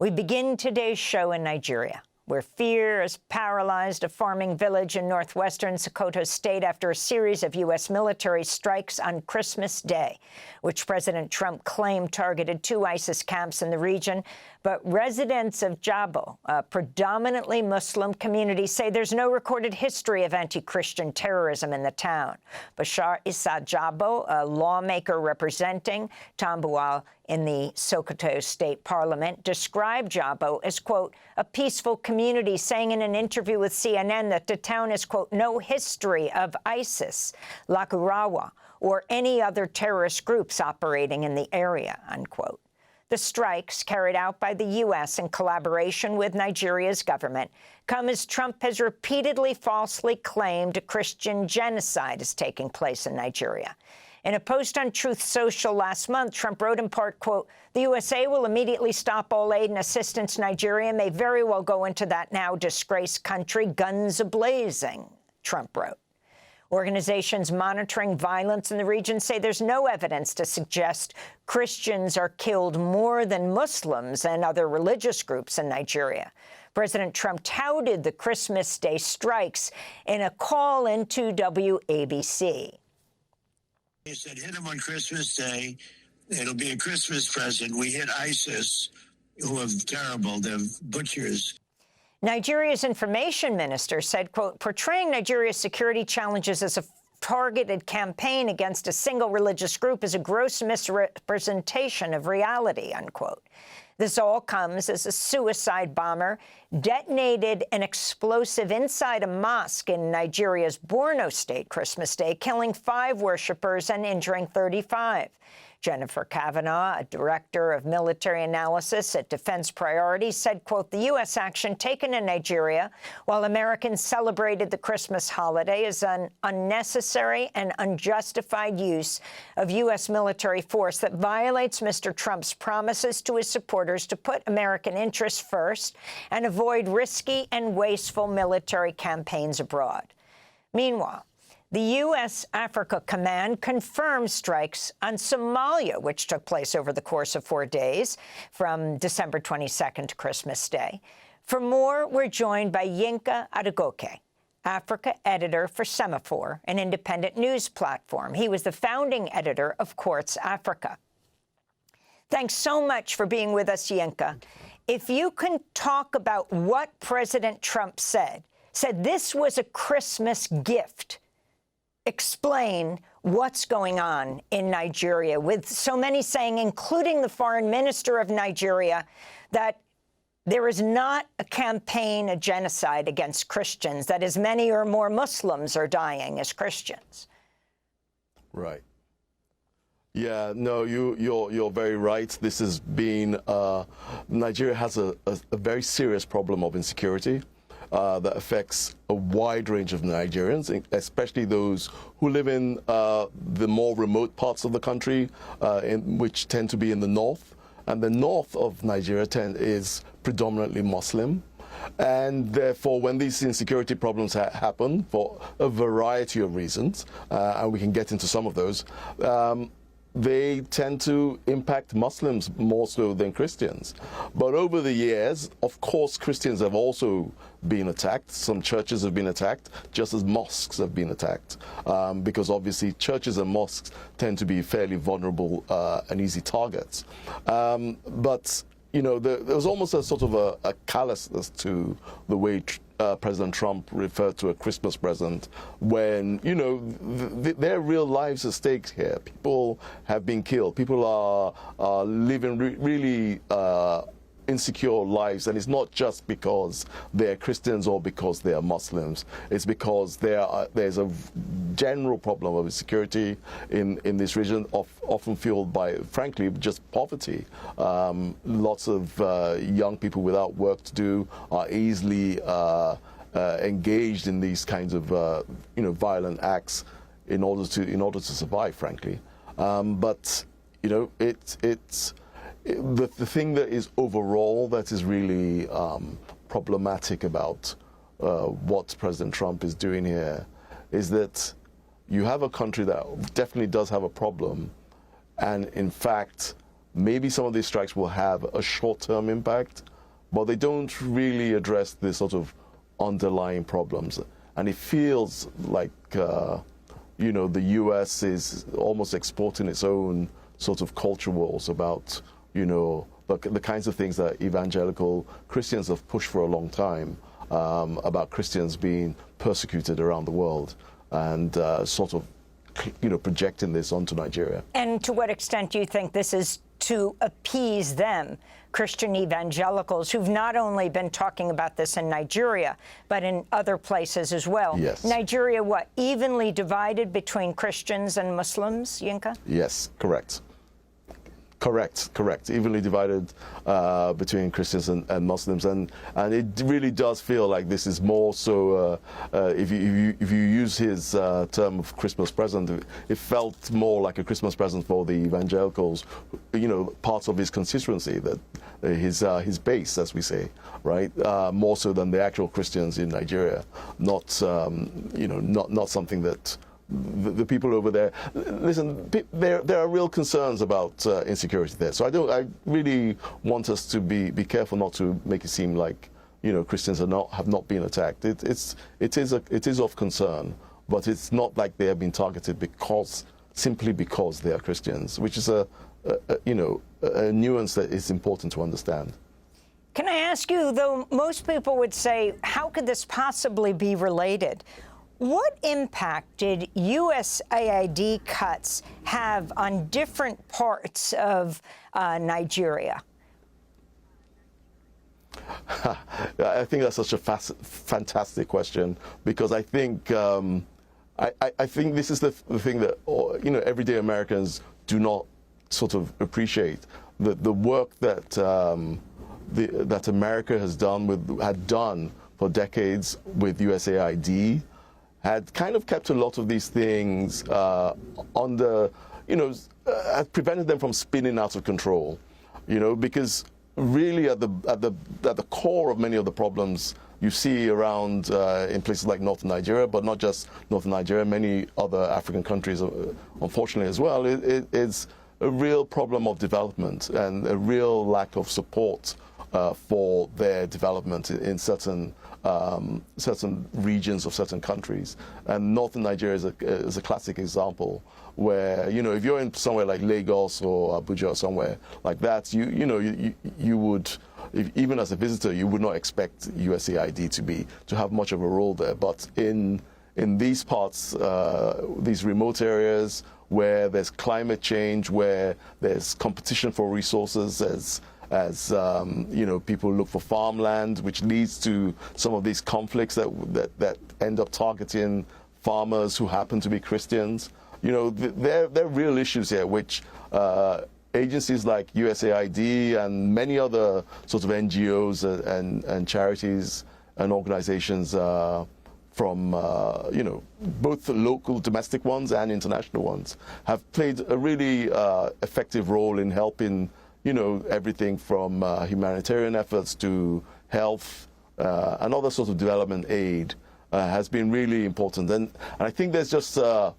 We begin today's show in Nigeria, where fear has paralyzed a farming village in northwestern Sokoto State after a series of U.S. military strikes on Christmas Day, which President Trump claimed targeted 2 ISIS camps in the region. But residents of Jabo, a predominantly Muslim community, say there's no recorded history of anti-Christian terrorism in the town. Bashar Issa Jabo, a lawmaker representing Tambuwal in the Sokoto State Parliament, described Jabo as, quote, a peaceful community, saying in an interview with CNN that the town has, quote, no history of ISIS, Lakurawa, or any other terrorist groups operating in the area, unquote. The strikes, carried out by the U.S. in collaboration with Nigeria's government, come as Trump has repeatedly falsely claimed a Christian genocide is taking place in Nigeria. In a post on Truth Social last month, Trump wrote in part, quote, the USA will immediately stop all aid and assistance. Nigeria may very well go into that now disgraced country, guns a-blazing, Trump wrote. Organizations monitoring violence in the region say there's no evidence to suggest Christians are killed more than Muslims and other religious groups in Nigeria. President Trump touted the Christmas Day strikes in a call into WABC. He said, hit them on Christmas Day. It'll be a Christmas present. We hit ISIS, who are terrible. They're butchers. Nigeria's information minister said, quote, portraying Nigeria's security challenges as a targeted campaign against a single religious group is a gross misrepresentation of reality, unquote. This all comes as a suicide bomber detonated an explosive inside a mosque in Nigeria's Borno state Christmas Day, killing 5 worshippers and injuring 35. Jennifer Kavanaugh, a director of military analysis at Defense Priorities, said, quote, the U.S. action taken in Nigeria while Americans celebrated the Christmas holiday is an unnecessary and unjustified use of U.S. military force that violates Mr. Trump's promises to his supporters to put American interests first and avoid risky and wasteful military campaigns abroad. Meanwhile, the U.S. Africa Command confirmed strikes on Somalia, which took place over the course of 4 days, from December 22nd to Christmas Day. For more, we're joined by Yinka Adegoke, Africa editor for Semafor, an independent news platform. He was the founding editor of Quartz Africa. Thanks so much for being with us, Yinka. If you can talk about what President Trump said this was a Christmas gift. Explain what's going on in Nigeria, with so many saying, including the foreign minister of Nigeria, that there is not a campaign, a genocide against Christians, that as many or more Muslims are dying as Christians. Right. Yeah, no, you're very right. This has been, Nigeria has a very serious problem of insecurity. That affects a wide range of Nigerians, especially those who live in the more remote parts of the country, which tend to be in the north. And the north of Nigeria is predominantly Muslim. And therefore, when these insecurity problems happen for a variety of reasons, and we can get into some of those, they tend to impact Muslims more so than Christians. But over the years, of course, Christians have also been attacked. Some churches have been attacked, just as mosques have been attacked, because obviously churches and mosques tend to be fairly vulnerable and easy targets. But, you know, there was almost a sort of a callousness to the way President Trump referred to a Christmas present when, you know, their real lives are at stake here. People have been killed. People are living really insecure lives, and it's not just because they're Christians or because they are Muslims. It's because there's a general problem of insecurity in this region, often fueled by, frankly, just poverty. Lots of young people without work to do are easily engaged in these kinds of violent acts in order to survive, frankly. But you know, it's the thing that is overall that is really problematic about what President Trump is doing here is that you have a country that definitely does have a problem, and in fact maybe some of these strikes will have a short-term impact, but they don't really address the sort of underlying problems. And it feels like, you know, the U.S. is almost exporting its own sort of culture wars about, you know, the kinds of things that evangelical Christians have pushed for a long time, about Christians being persecuted around the world, and sort of, you know, projecting this onto Nigeria. And to what extent do you think this is to appease them, Christian evangelicals, who've not only been talking about this in Nigeria, but in other places as well? Yes. Nigeria, what, evenly divided between Christians and Muslims, Yinka? Yes, correct. Correct. Evenly divided between Christians and Muslims, and it really does feel like this is more so. If you use his term of Christmas present, it felt more like a Christmas present for the evangelicals, you know, parts of his constituency, that his base, as we say, right? More so than the actual Christians in Nigeria. Not you know, not something that. The people over there, listen, there are real concerns about insecurity there. So I really want us to be careful not to make it seem like, you know, Christians have not been attacked. It is of concern, but it's not like they have been targeted simply because they are Christians, which is you know, a nuance that is important to understand. Can I ask you, though, most people would say, how could this possibly be related? What impact did USAID cuts have on different parts of Nigeria? I think that's such a fantastic question, because I think I think this is the thing that, you know, everyday Americans do not sort of appreciate, the work that that America had done for decades with USAID. Had kind of kept a lot of these things under, you know, had prevented them from spinning out of control, you know, because really at the core of many of the problems you see around in places like northern Nigeria, but not just northern Nigeria, many other African countries, unfortunately as well, it's a real problem of development and a real lack of support for their development in certain regions of certain countries. And northern Nigeria is a classic example where, you know, if you're in somewhere like Lagos or Abuja or somewhere like that, you would, even as a visitor, you would not expect USAID to have much of a role there. But in these parts, these remote areas where there's climate change, where there's competition for resources, as you know, people look for farmland, which leads to some of these conflicts that end up targeting farmers who happen to be Christians. You know, there are real issues here, which agencies like USAID and many other sorts of NGOs and charities and organizations from, you know, both the local domestic ones and international ones have played a really effective role in helping, you know, everything from humanitarian efforts to health and other sorts of development aid has been really important. And I think there's just a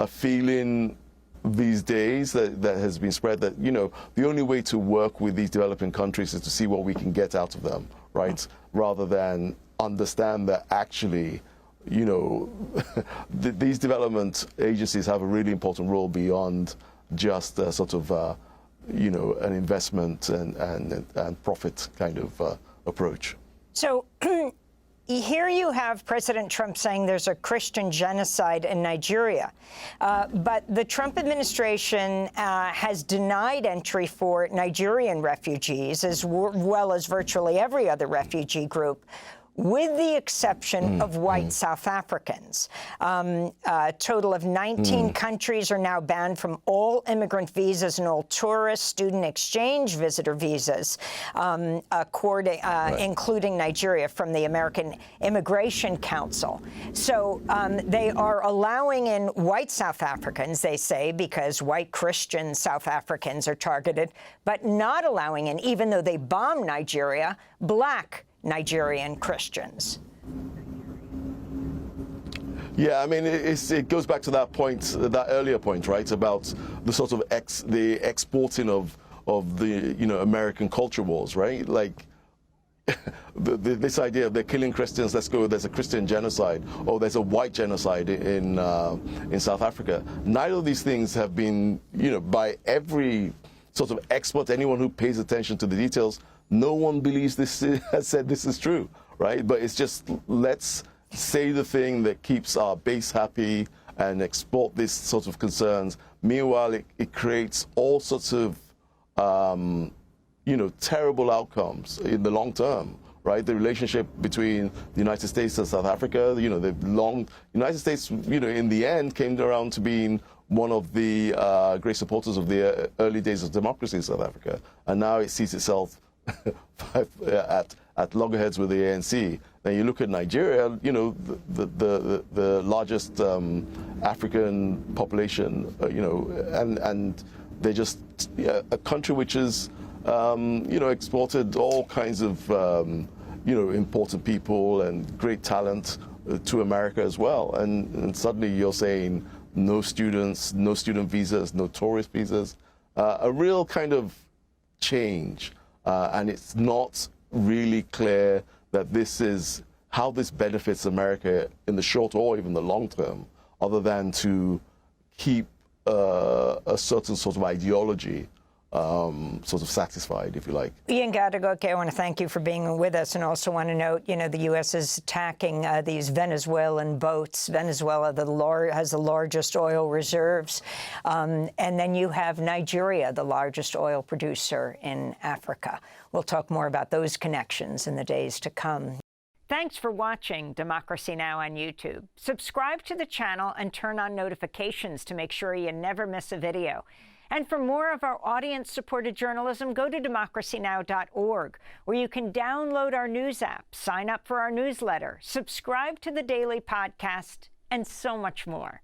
feeling these days that has been spread that, you know, the only way to work with these developing countries is to see what we can get out of them, right? Rather than understand that actually, you know, these development agencies have a really important role beyond just a sort of you know, an investment and profit kind of approach. So here you have President Trump saying there's a Christian genocide in Nigeria. But the Trump administration has denied entry for Nigerian refugees, as well as virtually every other refugee group, with the exception of white South Africans. A total of 19 countries are now banned from all immigrant visas and all tourist, student exchange visitor visas, including Nigeria, from the American Immigration Council. So they are allowing in white South Africans, they say, because white Christian South Africans are targeted, but not allowing in, even though they bomb Nigeria, black Nigerian Christians. Yeah, I mean, it goes back to that point, that earlier point, right, about the sort of the exporting of of the American culture wars, right? Like this idea of they're killing Christians, let's go, there's a Christian genocide, or there's a white genocide in South Africa. Neither of these things have been, by every sort of expert, anyone who pays attention to the details, no one believes this has said this is true, right? But it's just, let's say the thing that keeps our base happy and export this sort of concerns. Meanwhile, it creates all sorts of terrible outcomes in the long term, right? The relationship between the United States and South Africa, the United States, in the end came around to being one of the great supporters of the early days of democracy in South Africa. And now it sees itself at loggerheads with the ANC. Then you look at Nigeria, the largest African population, and they're just a country which is exported all kinds of, important people and great talent to America as well. And suddenly you're saying no students, no student visas, no tourist visas, a real kind of change. And it's not really clear that this is how this benefits America in the short or even the long term, other than to keep a certain sort of ideology sort of satisfied, if you like. Yinka Adegoke, I want to thank you for being with us, and also want to note, the U.S. is attacking these Venezuelan boats. Venezuela has the largest oil reserves. And then you have Nigeria, the largest oil producer in Africa. We'll talk more about those connections in the days to come. Thanks for watching Democracy Now! On YouTube. Subscribe to the channel and turn on notifications to make sure you never miss a video. And for more of our audience-supported journalism, go to democracynow.org, where you can download our news app, sign up for our newsletter, subscribe to the daily podcast, and so much more.